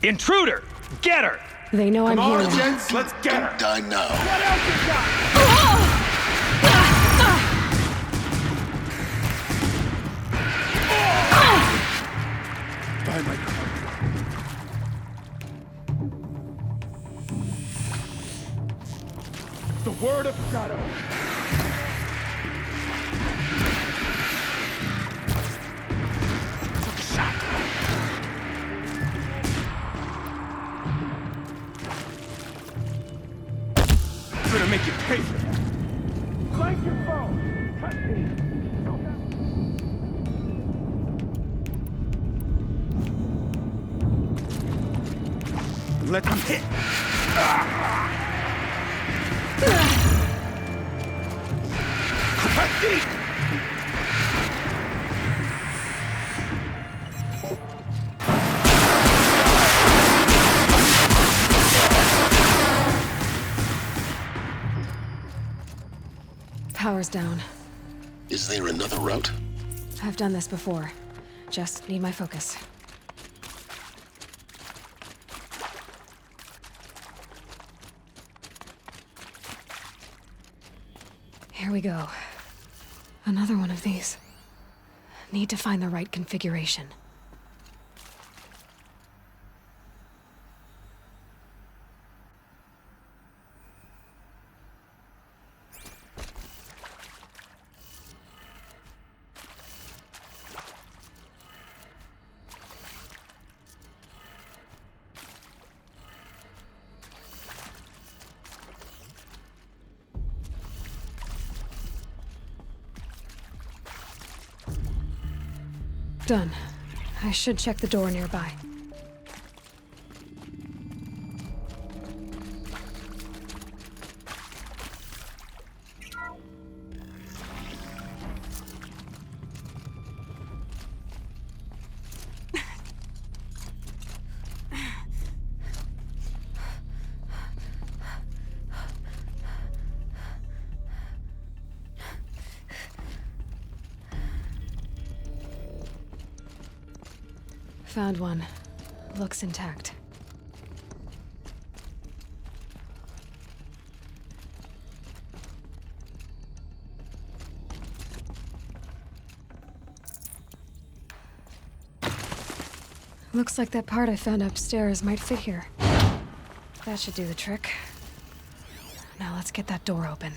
Intruder! Get her! They know I'm here now. Gents, let's get her! Die now. What else you got? Behind my car. The word of shadow. Took a shot. Gonna make you pay for that. Flank your phone. Cut me. Let them hit. Power's down. Is there another route? I've done this before. Just need my focus. Here we go. Another one of these. Need to find the right configuration. Done. I should check the door nearby. Found one. Looks intact. Looks like that part I found upstairs might fit here. That should do the trick. Now let's get that door open.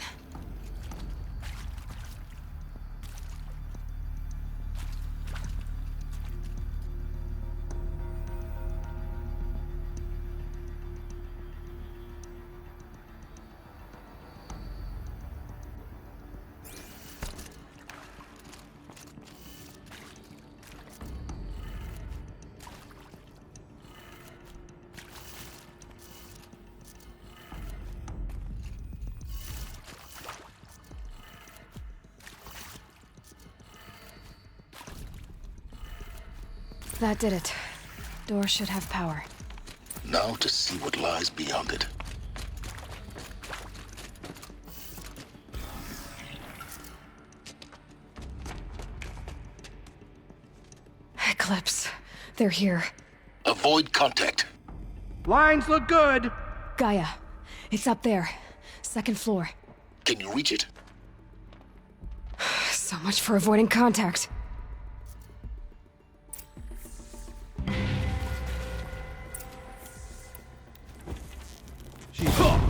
That did it. Door should have power. Now to see what lies beyond it. Eclipse. They're here. Avoid contact. Lines look good. Gaia. It's up there. Second floor. Can you reach it? So much for avoiding contact. She's off.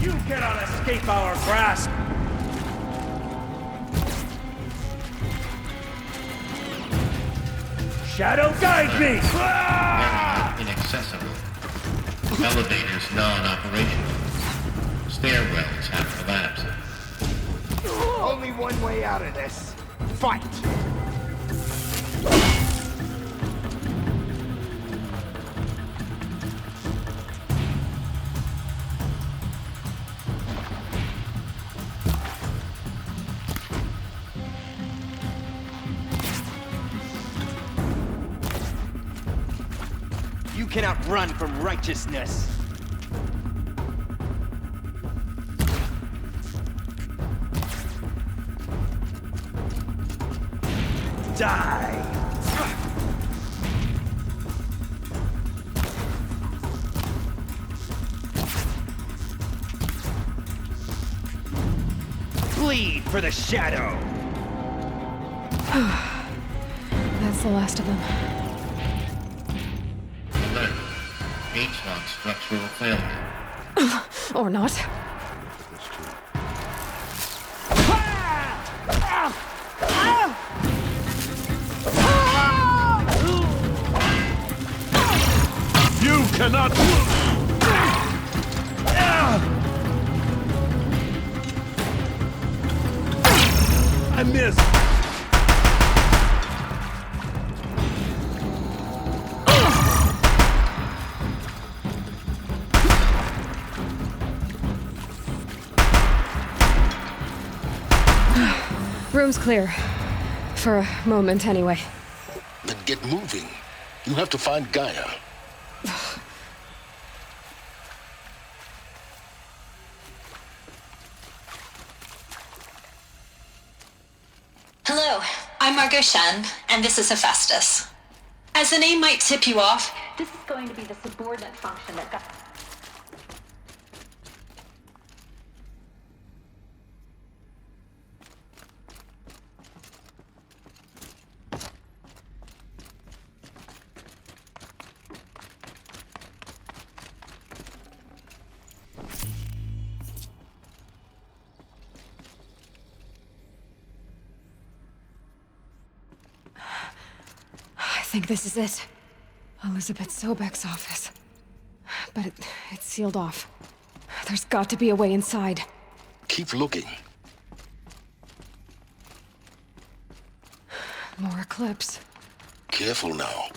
You cannot escape our grasp! Shadow, guide me! Inaccessible. Elevators non-operational. Stairwells have collapsed. Only one way out of this. Fight! cannot run from righteousness. Die! Bleed for the shadow! That's the last of them. Alert. H-lock structural failure. Or not. You cannot lose! I missed! Room's clear. For a moment, anyway. Then get moving. You have to find Gaia. Hello, I'm Margot Shen, and this is Hephaestus. As the name might tip you off, this is going to be the subordinate function that got... I think this is it. Elizabeth Sobek's office. But it's sealed off. There's got to be a way inside. Keep looking. More eclipse. Careful now.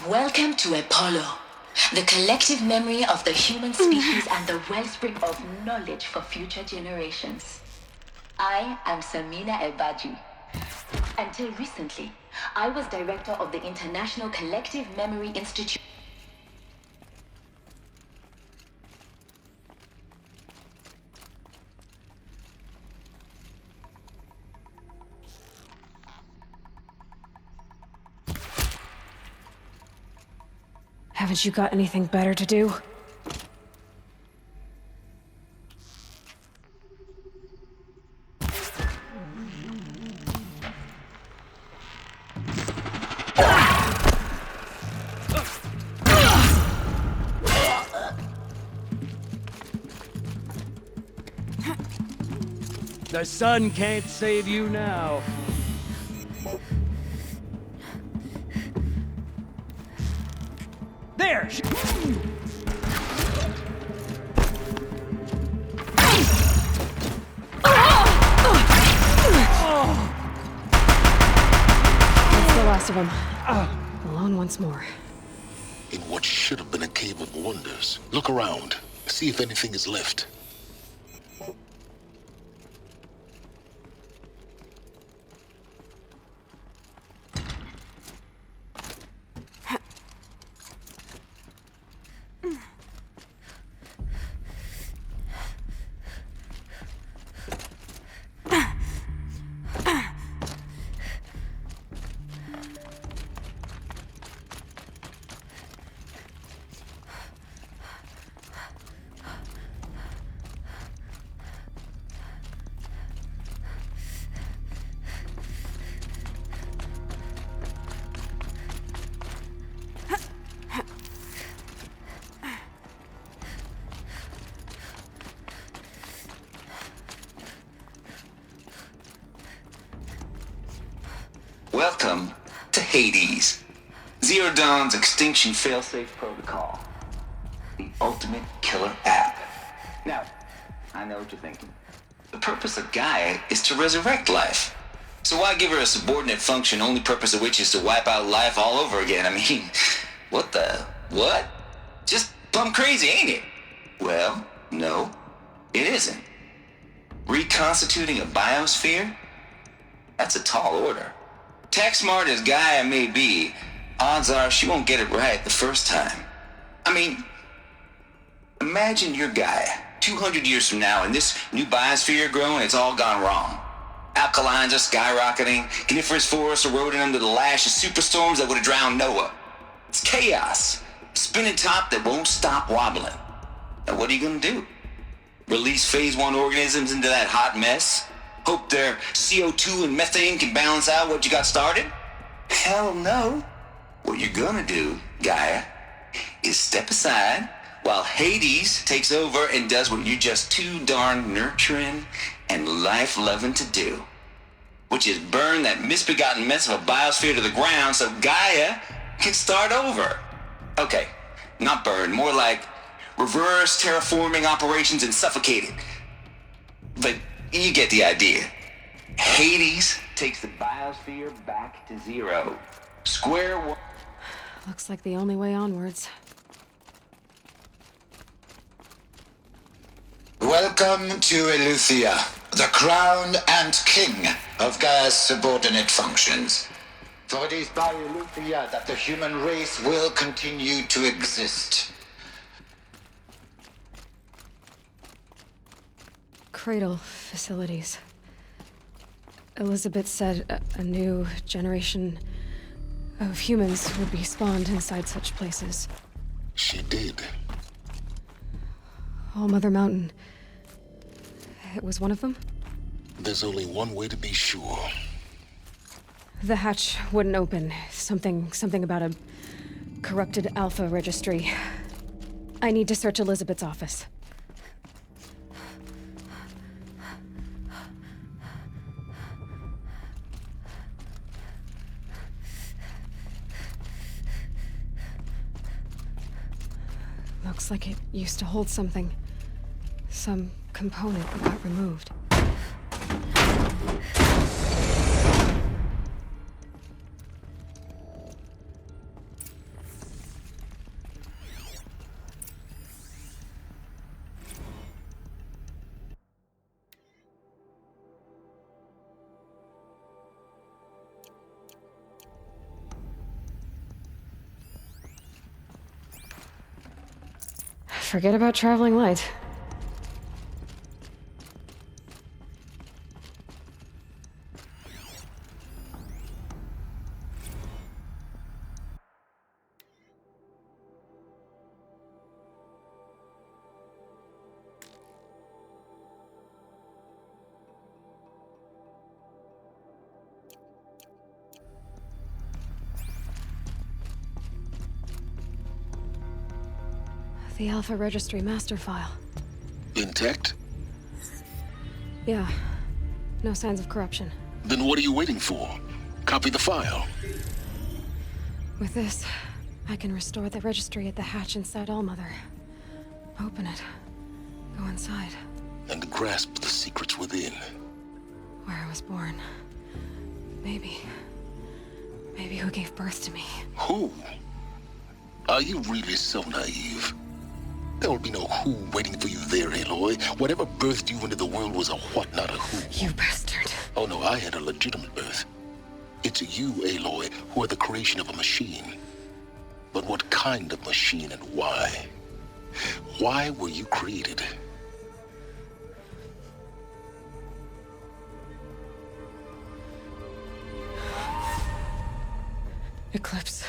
Welcome to Apollo, the collective memory of the human species and the wellspring of knowledge for future generations. I am Samina Elbaji. Until recently, I was director of the International Collective Memory Institute. Haven't you got anything better to do? The sun can't save you now. There! That's the last of them. Alone once more. In what should have been a cave of wonders. Look around. See if anything is left. Welcome to Hades, Zero Dawn's extinction failsafe protocol, the ultimate killer app. Now, I know what you're thinking. The purpose of Gaia is to resurrect life. So why give her a subordinate function, only purpose of which is to wipe out life all over again? I mean, what? Just plumb crazy, ain't it? Well, no, it isn't. Reconstituting a biosphere? That's a tall order. Tech smart as Gaia may be, odds are she won't get it right the first time. I mean, imagine your Gaia 200 years from now and this new biosphere growing, it's all gone wrong. Alkalines are skyrocketing, coniferous forests eroding under the lash of superstorms that would have drowned Noah. It's chaos, spinning top that won't stop wobbling. Now what are you gonna do? Release phase 1 organisms into that hot mess? Hope their CO2 and methane can balance out what you got started? Hell no. What you're gonna do, Gaia, is step aside while Hades takes over and does what you're just too darn nurturing and life-loving to do, which is burn that misbegotten mess of a biosphere to the ground so Gaia can start over. Okay, not burn, more like reverse terraforming operations and suffocate it. But you get the idea. Hades takes the biosphere back to zero. Square one. Looks like the only way onwards. Welcome to Eleuthia, the crown and king of Gaia's subordinate functions. For it is by Eleuthia that the human race will continue to exist. Cradle facilities. Elizabeth said a new generation of humans would be spawned inside such places. She did. All Mother Mountain. It was one of them? There's only one way to be sure. The hatch wouldn't open. Something about a corrupted Alpha registry. I need to search Elizabeth's office. Looks like it used to hold something. Some component got removed. Forget about traveling light. The Alpha Registry master file. Intact? Yeah. No signs of corruption. Then what are you waiting for? Copy the file. With this, I can restore the registry at the hatch inside Allmother. Open it. Go inside. And grasp the secrets within. Where I was born. Maybe who gave birth to me. Who? Are you really so naive? There will be no who waiting for you there, Aloy. Whatever birthed you into the world was a what, not a who. You bastard. Oh no, I had a legitimate birth. It's you, Aloy, who are the creation of a machine. But what kind of machine and why? Why were you created? Eclipse.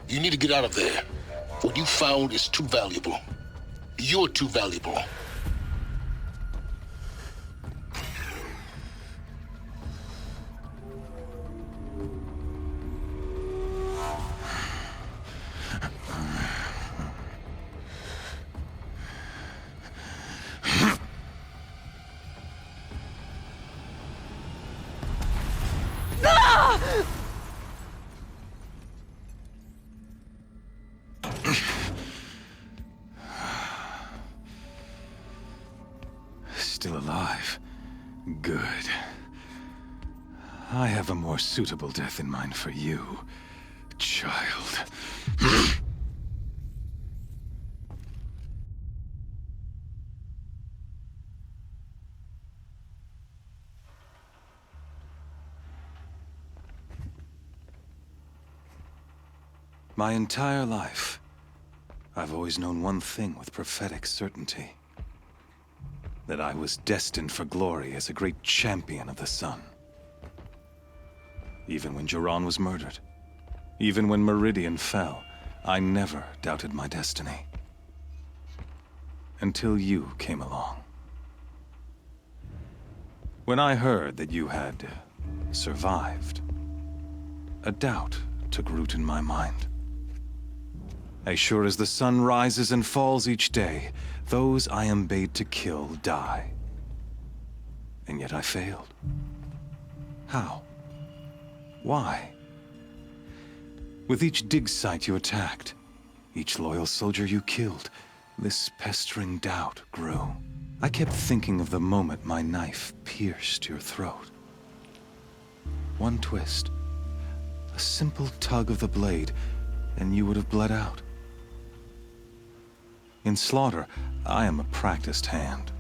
You need to get out of there. What you found is too valuable. You're too valuable. Still alive. Good. I have a more suitable death in mind for you, child. My entire life, I've always known one thing with prophetic certainty. That I was destined for glory as a great champion of the sun. Even when Jiran was murdered, even when Meridian fell, I never doubted my destiny. Until you came along. When I heard that you had survived, a doubt took root in my mind. As sure as the sun rises and falls each day, those I am bade to kill die. And yet I failed. How? Why? With each dig site you attacked, each loyal soldier you killed, this pestering doubt grew. I kept thinking of the moment my knife pierced your throat. One twist, a simple tug of the blade, and you would have bled out. In slaughter, I am a practiced hand.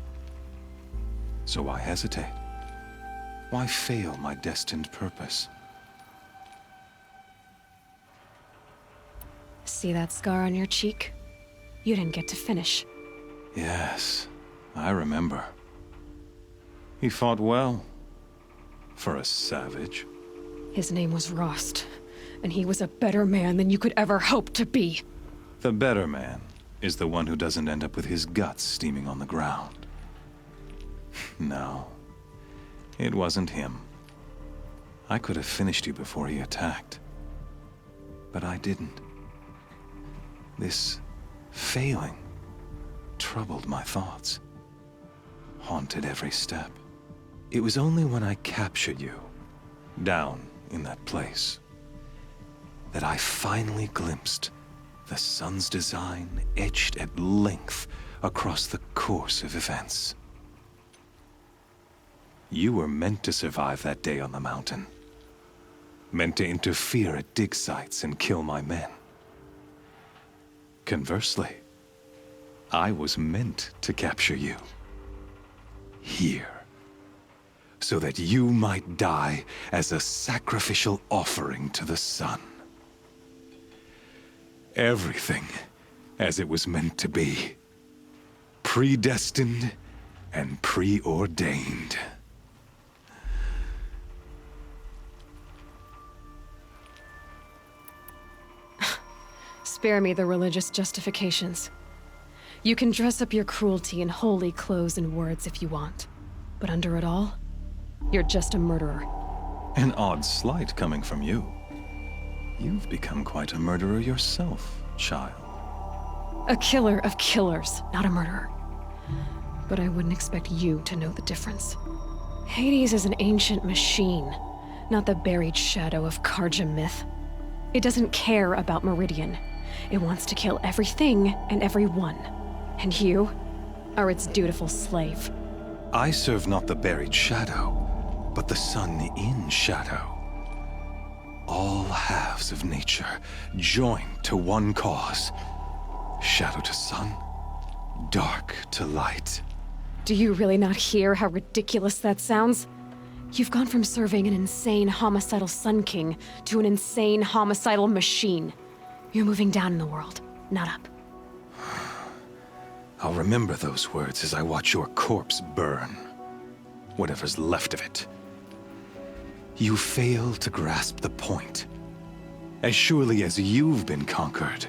So why hesitate? Why fail my destined purpose? See that scar on your cheek? You didn't get to finish. Yes, I remember. He fought well. For a savage. His name was Rost, and he was a better man than you could ever hope to be. The better man is the one who doesn't end up with his guts steaming on the ground. No, it wasn't him. I could have finished you before he attacked. But I didn't. This failing troubled my thoughts, haunted every step. It was only when I captured you, down in that place, that I finally glimpsed the sun's design etched at length across the course of events. You were meant to survive that day on the mountain. Meant to interfere at dig sites and kill my men. Conversely, I was meant to capture you. Here. So that you might die as a sacrificial offering to the sun. Everything as it was meant to be. Predestined and preordained. Spare me the religious justifications. You can dress up your cruelty in holy clothes and words if you want. But under it all, you're just a murderer. An odd slight coming from you. You've become quite a murderer yourself, child. A killer of killers, not a murderer. But I wouldn't expect you to know the difference. Hades is an ancient machine, not the buried shadow of Karja myth. It doesn't care about Meridian. It wants to kill everything and everyone. And you are its dutiful slave. I serve not the buried shadow, but the sun in shadow. All halves of nature joined to one cause. Shadow to sun, dark to light. Do you really not hear how ridiculous that sounds? You've gone from serving an insane homicidal Sun King to an insane homicidal machine. You're moving down in the world, not up. I'll remember those words as I watch your corpse burn. Whatever's left of it. You fail to grasp the point. As surely as you've been conquered,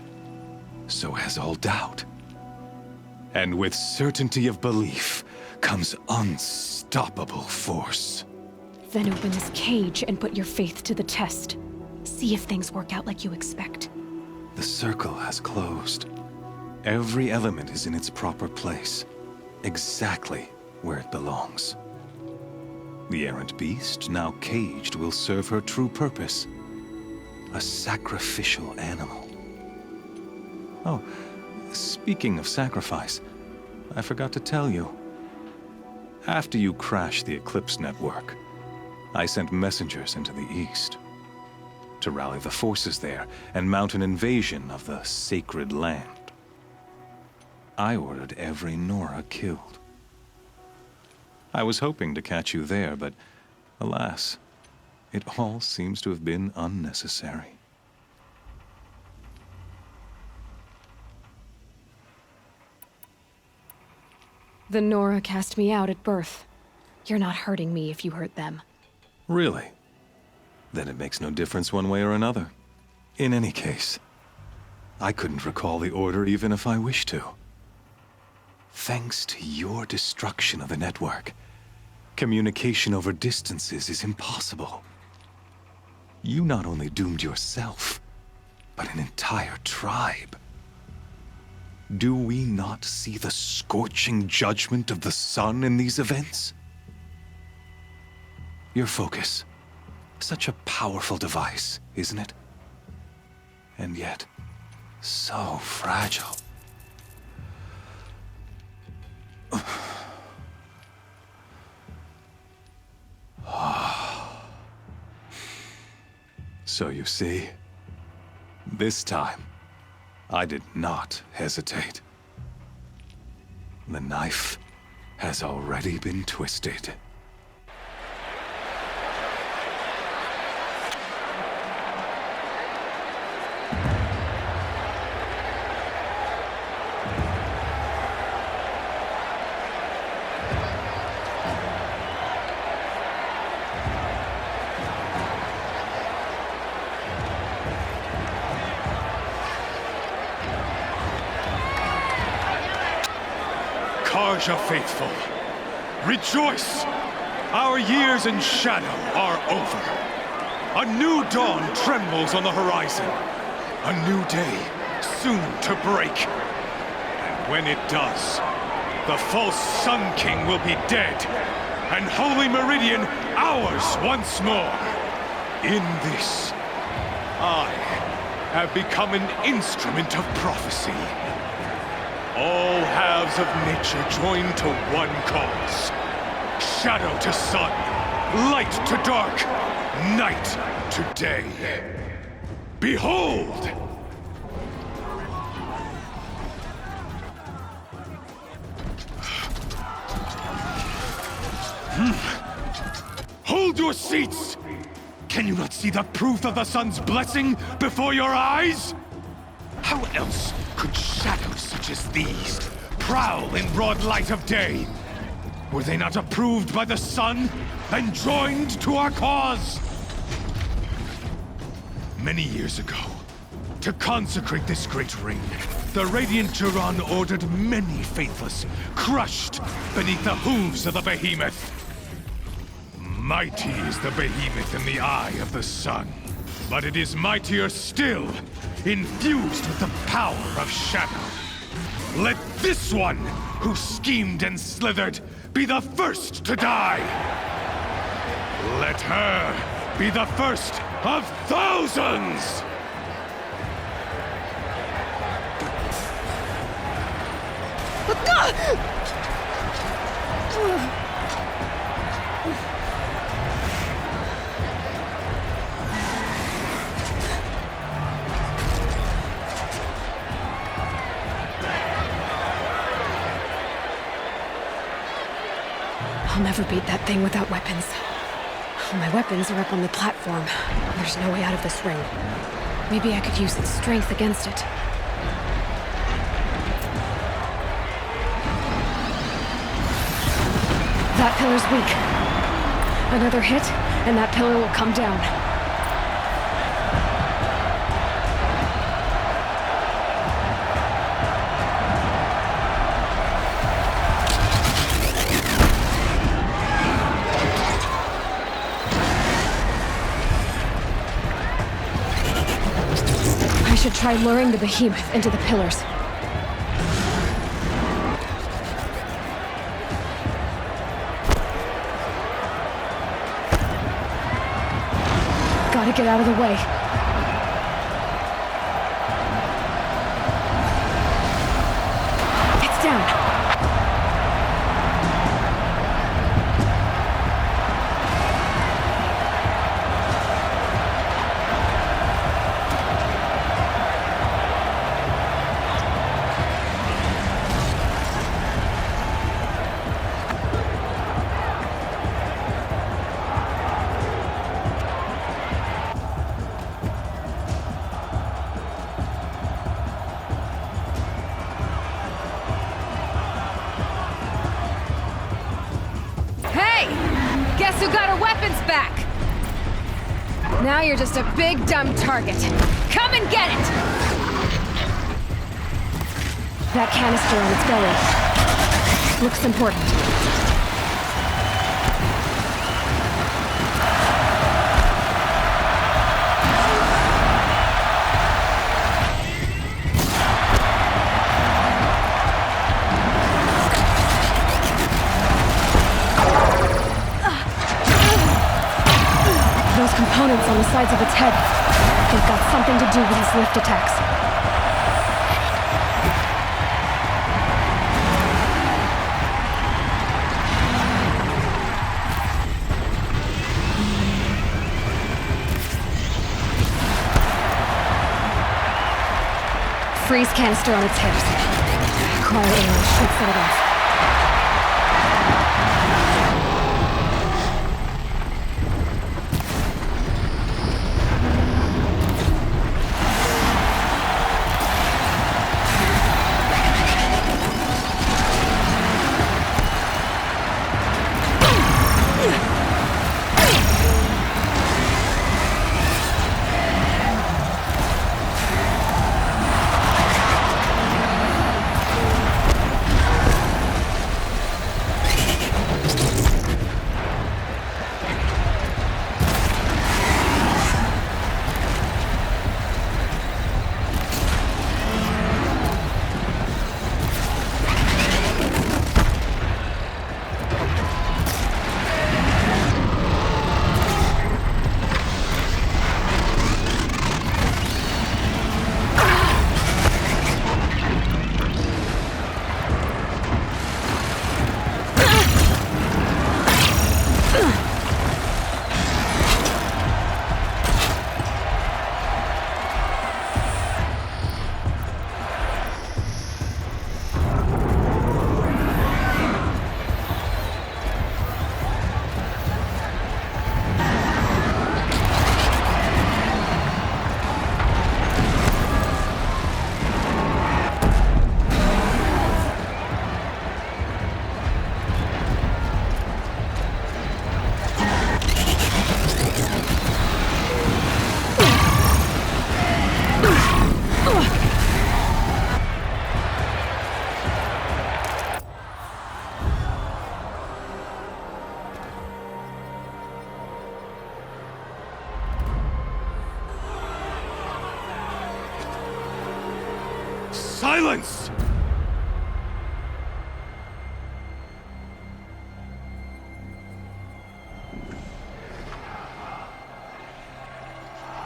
so has all doubt. And with certainty of belief comes unstoppable force. Then open this cage and put your faith to the test. See if things work out like you expect. The circle has closed. Every element is in its proper place, exactly where it belongs. The errant beast, now caged, will serve her true purpose. A sacrificial animal. Oh, speaking of sacrifice, I forgot to tell you. After you crashed the Eclipse network, I sent messengers into the east to rally the forces there and mount an invasion of the sacred land. I ordered every Nora killed. I was hoping to catch you there, but alas, it all seems to have been unnecessary. The Nora cast me out at birth. You're not hurting me if you hurt them. Really? Then it makes no difference one way or another. In any case, I couldn't recall the order even if I wished to. Thanks to your destruction of the network, communication over distances is impossible. You not only doomed yourself, but an entire tribe. Do we not see the scorching judgment of the sun in these events? Your focus. Such a powerful device, isn't it? And yet, so fragile. So you see, this time, I did not hesitate. The knife has already been twisted. Karja faithful, rejoice! Our years in shadow are over. A new dawn trembles on the horizon. A new day soon to break. And when it does, the false Sun King will be dead, and Holy Meridian ours once more. In this, I have become an instrument of prophecy. All halves of nature join to one cause. Shadow to sun, light to dark, night to day. Behold! Hold your seats! Can you not see the proof of the sun's blessing before your eyes? How else could shadows such as these prowl in broad light of day? Were they not approved by the sun and joined to our cause? Many years ago, to consecrate this great ring, the Radiant Duran ordered many faithless, crushed beneath the hooves of the behemoth. Mighty is the behemoth in the eye of the sun, but it is mightier still, infused with the power of shadow. Let this one, who schemed and slithered, be the first to die. Let her be the first of thousands! I'll never beat that thing without weapons. My weapons are up on the platform. There's no way out of this ring. Maybe I could use its strength against it. That pillar's weak. Another hit, and that pillar will come down. I should try luring the behemoth into the pillars. Gotta get out of the way. It's down. Guess who got her weapons back? Now you're just a big, dumb target. Come and get it! That canister on its belly looks important. Those components on the sides of its head, they've got something to do with his lift attacks. Freeze canister on its hips. Cryo arrow should set it off. Silence!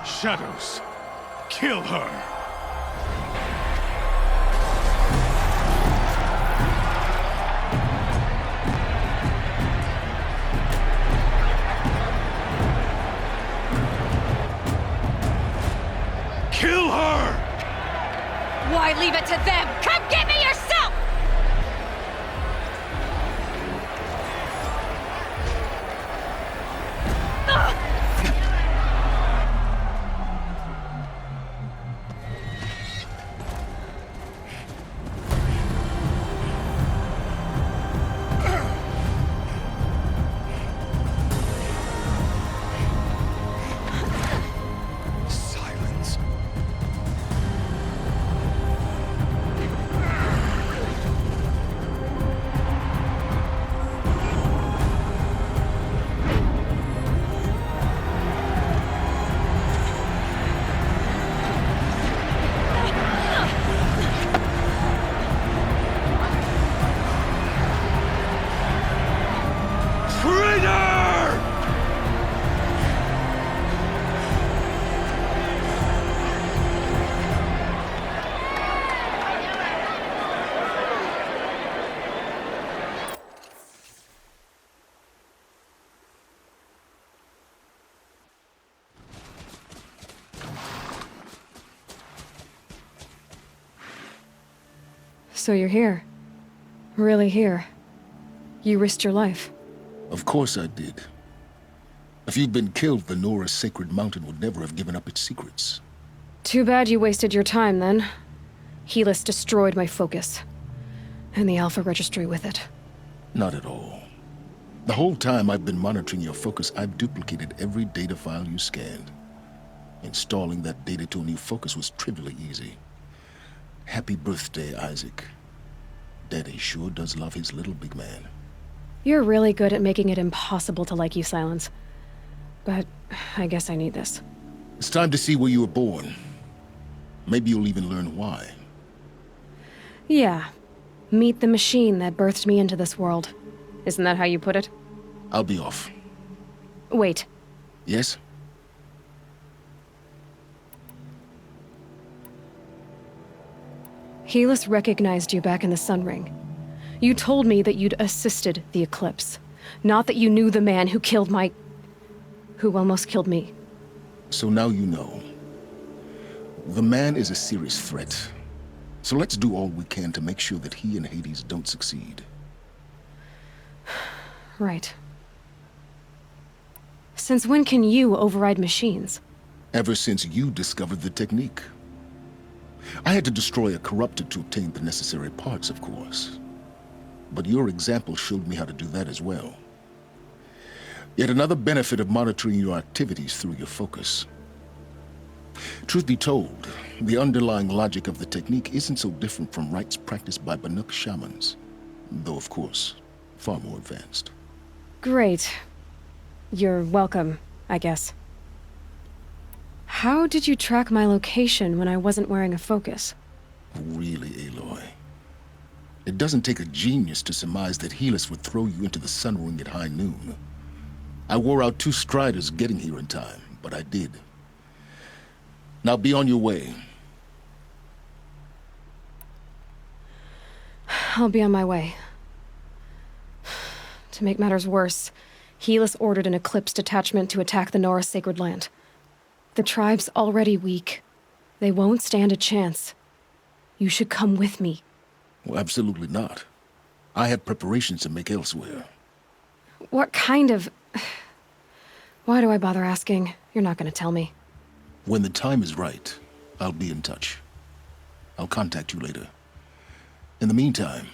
Shadows, kill her! Kill her! Why leave it to them? Come get me yourself! Silence. Traitor! So you're here. Really here. You risked your life. Of course I did. If you'd been killed, the Nora's sacred mountain would never have given up its secrets. Too bad you wasted your time, then. Helis destroyed my focus. And the Alpha Registry with it. Not at all. The whole time I've been monitoring your focus, I've duplicated every data file you scanned. Installing that data to a new focus was trivially easy. Happy birthday, Isaac. Daddy sure does love his little big man. You're really good at making it impossible to like you, Silence. But I guess I need this. It's time to see where you were born. Maybe you'll even learn why. Yeah. Meet the machine that birthed me into this world. Isn't that how you put it? I'll be off. Wait. Yes? Helis recognized you back in the Sun Ring. You told me that you'd assisted the Eclipse. Not that you knew the man who killed who almost killed me. So now you know. The man is a serious threat. So let's do all we can to make sure that he and Hades don't succeed. Right. Since when can you override machines? Ever since you discovered the technique. I had to destroy a corruptor to obtain the necessary parts, of course. But your example showed me how to do that as well. Yet another benefit of monitoring your activities through your focus. Truth be told, the underlying logic of the technique isn't so different from rites practiced by Banuk shamans, though of course, far more advanced. Great. You're welcome, I guess. How did you track my location when I wasn't wearing a focus? Really, Aloy? It doesn't take a genius to surmise that Helis would throw you into the Sun Ring at high noon. I wore out 2 striders getting here in time, but I did. Now be on your way. I'll be on my way. To make matters worse, Helis ordered an Eclipse detachment to attack the Nora Sacred Land. The tribe's already weak. They won't stand a chance. You should come with me. Well, absolutely not. I have preparations to make elsewhere. What kind of... Why do I bother asking? You're not gonna tell me. When the time is right, I'll be in touch. I'll contact you later. In the meantime,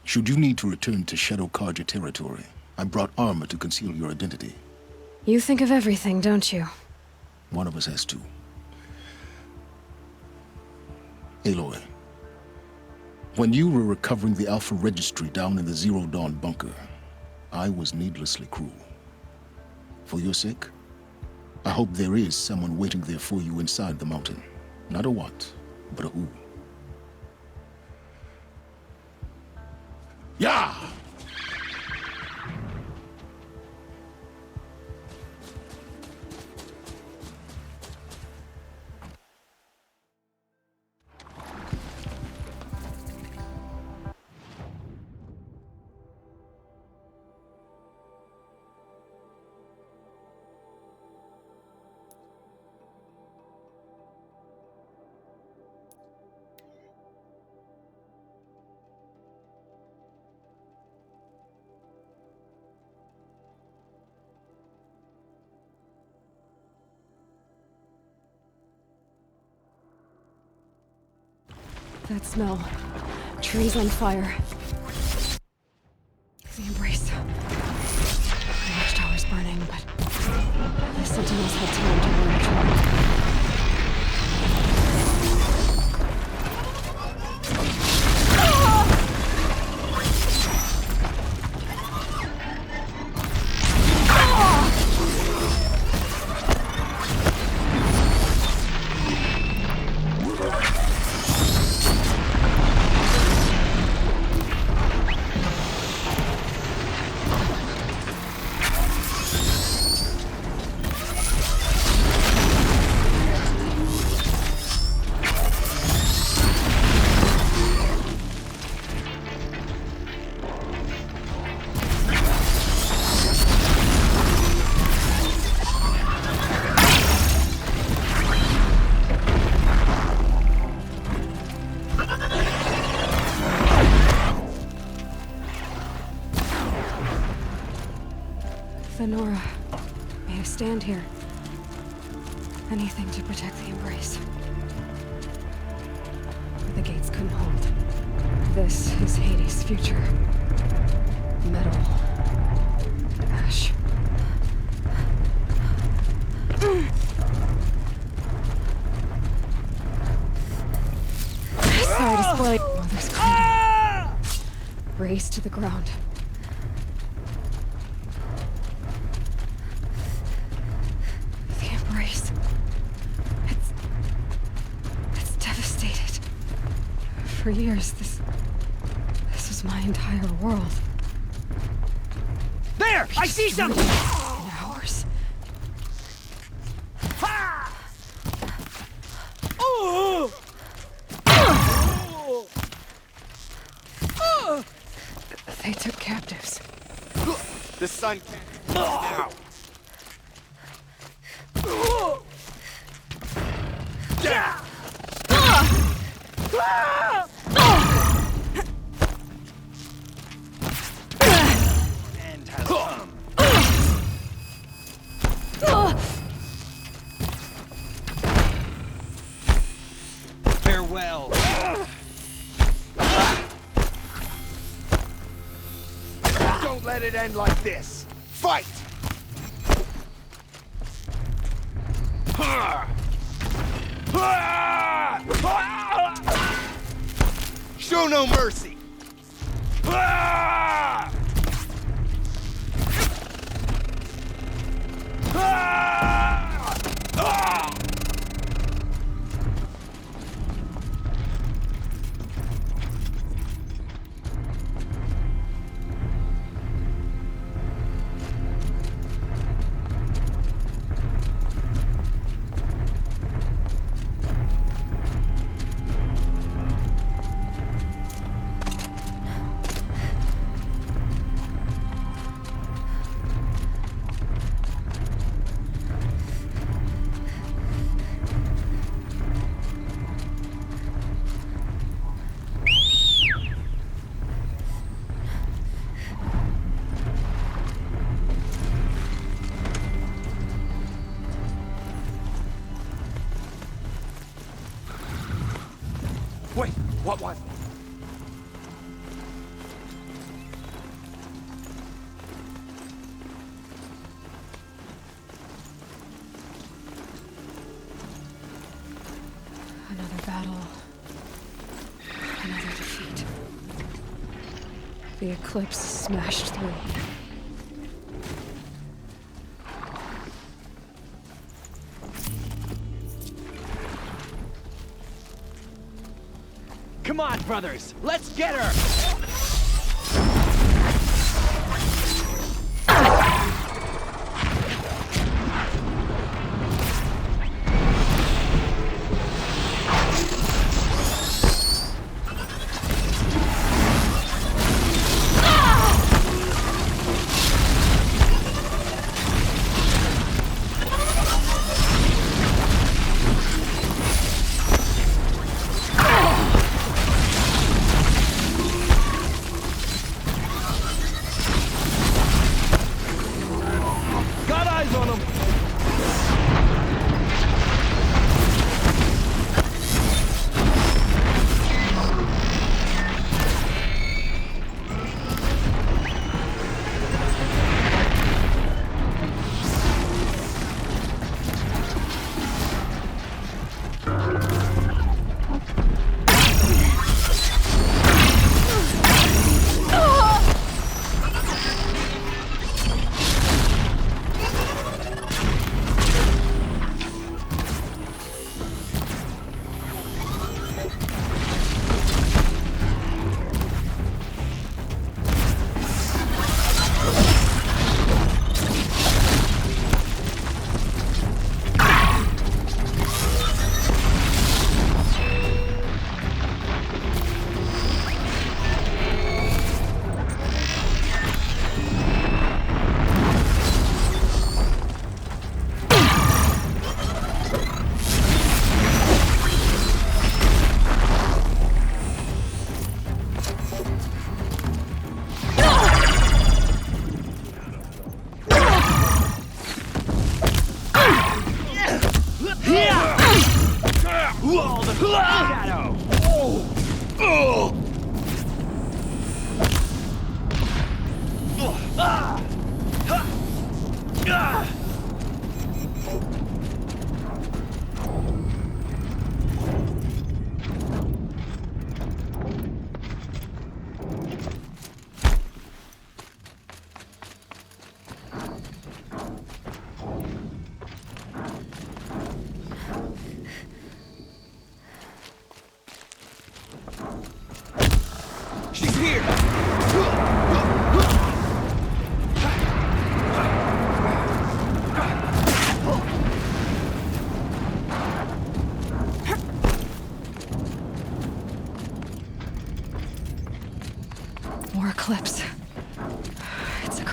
should you need to return to Shadow Karja territory, I brought armor to conceal your identity. You think of everything, don't you? One of us has to. Aloy, when you were recovering the Alpha Registry down in the Zero Dawn bunker, I was needlessly cruel. For your sake, I hope there is someone waiting there for you inside the mountain. Not a what, but a who. Yeah! That smell. Trees on fire. The embrace. The watchtower's burning, but the sentinels had time to learn a trap. Nora, may I stand here? Anything to protect the embrace. The gates couldn't hold. This is Hades' future. Metal. face to the ground. The embrace. It's devastated. For years, this was my entire world. There! I see something! In hours. They took captives. The sun can't now. End has come. Farewell. Don't let it end like this. Fight! Show no mercy. Wait, what was it? Another battle. Another defeat. The eclipse smashed through. Come on, brothers! Let's get her! Got eyes on him! Shadow!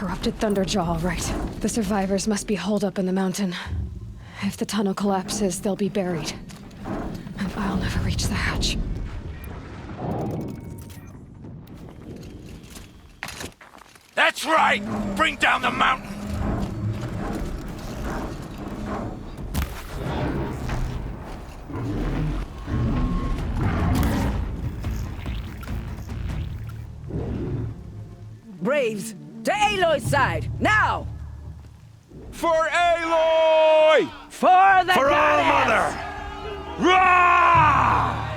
corrupted Thunderjaw, all right. The survivors must be holed up in the mountain. If the tunnel collapses, they'll be buried. And I'll never reach the hatch. That's right! Bring down the mountain! Braves, to Aloy's side, now! For Aloy! For the For our goddess! mother! Rah!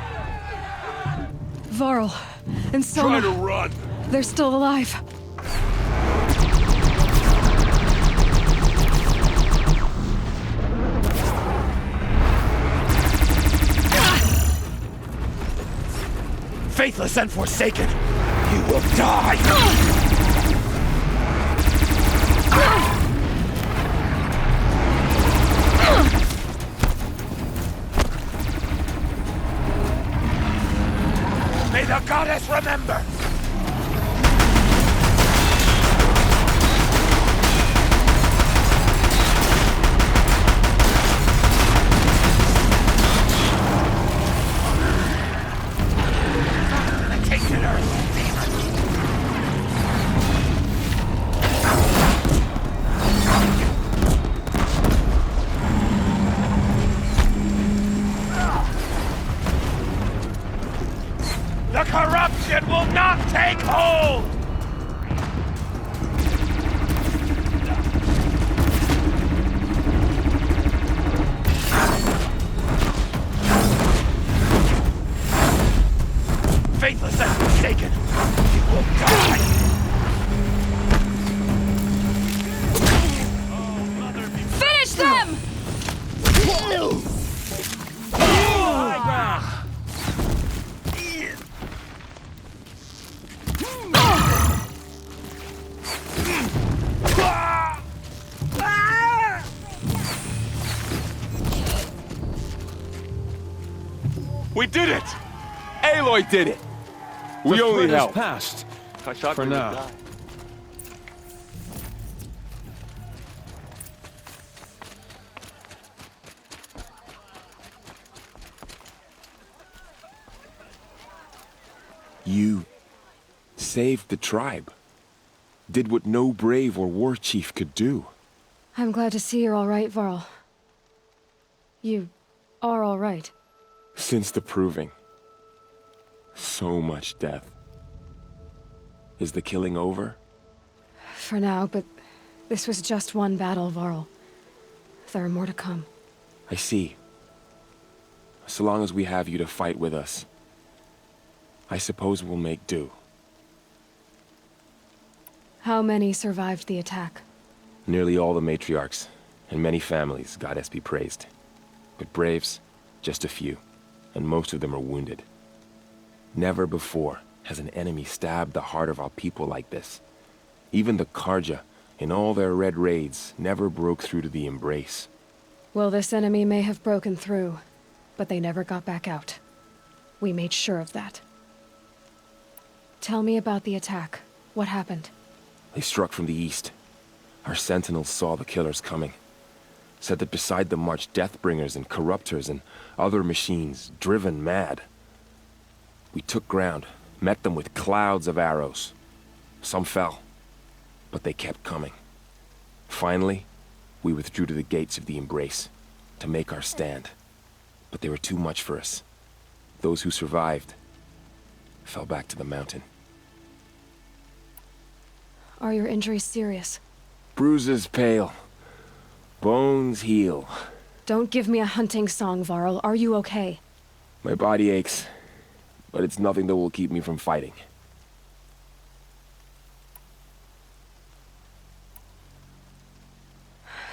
Varl and Sona. Try to run! They're still alive. Faithless and forsaken, you will die! May the goddess remember! The tainted earth, demon! The corruption will not take hold! Faithless and forsaken, you will die! Finish them! We did it! Aloy did it! We only helped. Past. For now. You saved the tribe. Did what no brave or war chief could do. I'm glad to see you're all right, Varl. You are all right. Since the proving. So much death. Is the killing over? For now, but this was just one battle, Varl. There are more to come. I see. So long as we have you to fight with us, I suppose we'll make do. How many survived the attack? Nearly all the matriarchs, and many families, goddess be praised. But braves, just a few, and most of them are wounded. Never before has an enemy stabbed the heart of our people like this. Even the Karja, in all their red raids, never broke through to the embrace. Well, this enemy may have broken through, but they never got back out. We made sure of that. Tell me about the attack. What happened? They struck from the east. Our sentinels saw the killers coming. Said that beside them marched Deathbringers and Corruptors and other machines, driven mad. We took ground, met them with clouds of arrows. Some fell, but they kept coming. Finally, we withdrew to the gates of the Embrace to make our stand. But they were too much for us. Those who survived fell back to the mountain. Are your injuries serious? Bruises pale. Bones heal. Don't give me a hunting song, Varl. Are you okay? My body aches, but it's nothing that will keep me from fighting.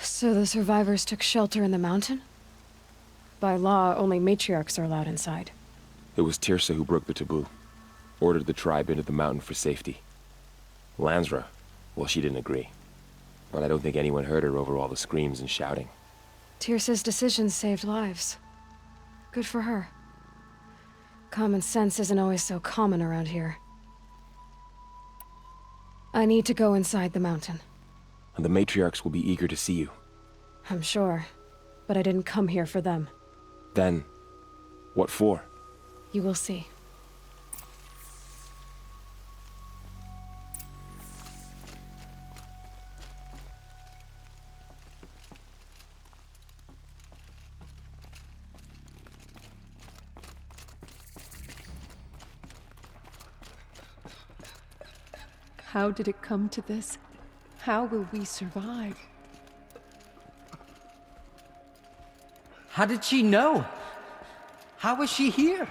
So the survivors took shelter in the mountain? By law, only matriarchs are allowed inside. It was Tirsa who broke the taboo. Ordered the tribe into the mountain for safety. Lansra, well, she didn't agree. But I don't think anyone heard her over all the screams and shouting. Tirsa's decisions saved lives. Good for her. Common sense isn't always so common around here. I need to go inside the mountain. And the matriarchs will be eager to see you. I'm sure. But I didn't come here for them. Then, what for? You will see. How did it come to this? How will we survive? How did she know? How was she here?